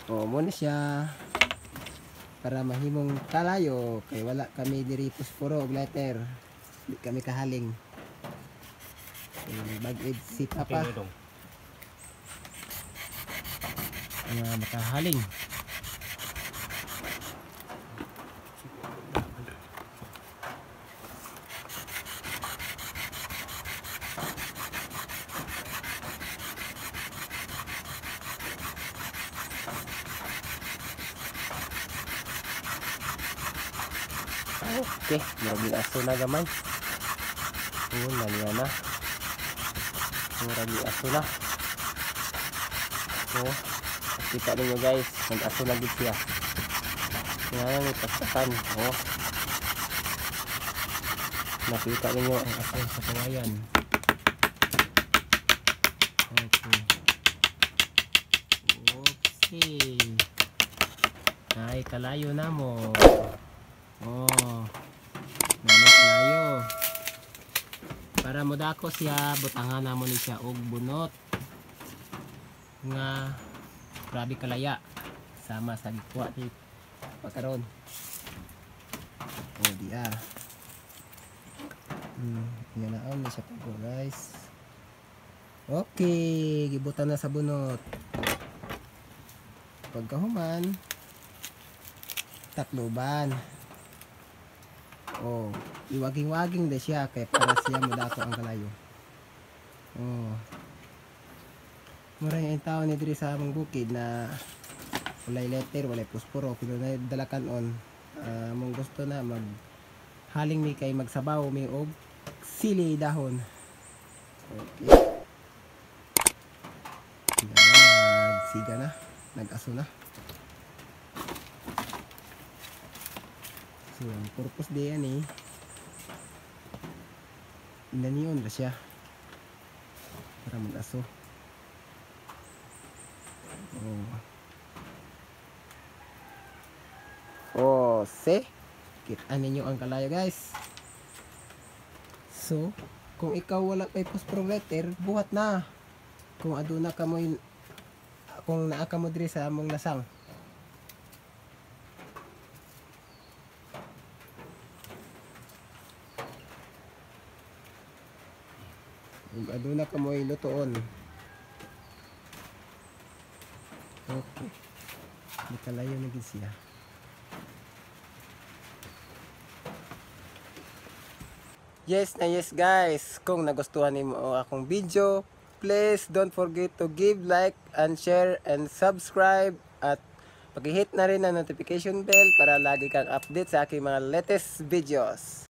O muna siya para mahimong kalayo kay wala kami diri pusporo og lighter. Di kami kahaling. Bag-id si Papa. Makahaling. Okay, marami aso na gamay. Naniya na. Marami aso na. So, kita ninyo guys, nag-aso na gid siya. Ngayon, may pastakan. Nakita ninyo ang aso sa kawayan. Okay. Okay. Ay, kalayo na mo. Kalayo. Para modako siya, butangan namon ni siya og bunot nga grabe kalaya sama sa gikuha ni pagkaron. Diya. Yan na siya po guys. Okay, gibutan na sa bunot. Pagkahuman, takloban. Iwaging-waging na siya kaya para siya modako ang kalayo. Murang yung tao ni diri sa among bukid na walay letter, walay pusporo, pero na dalakan on. Mong gusto na mag haling mi kay magsabaw mi og sili dahon. Okay. Nagsiga na, nag-aso na. So, ang purpose diyan inaniyon na siya para mag-aso. See? Kita ninyo ang kalayo guys. So, kung ikaw wala kay phosphorometer, buhat na. Kung aduna ka mo kung naa ka mo diri sa among lasang. Kung aduna ka mo lutoon. Okay. May kalayo na gid siya. Yes na yes guys, kung nagustuhan nimo akong video, please don't forget to give like and share and subscribe at pag-hit na rin ang notification bell para lagi kang update sa aking mga latest videos.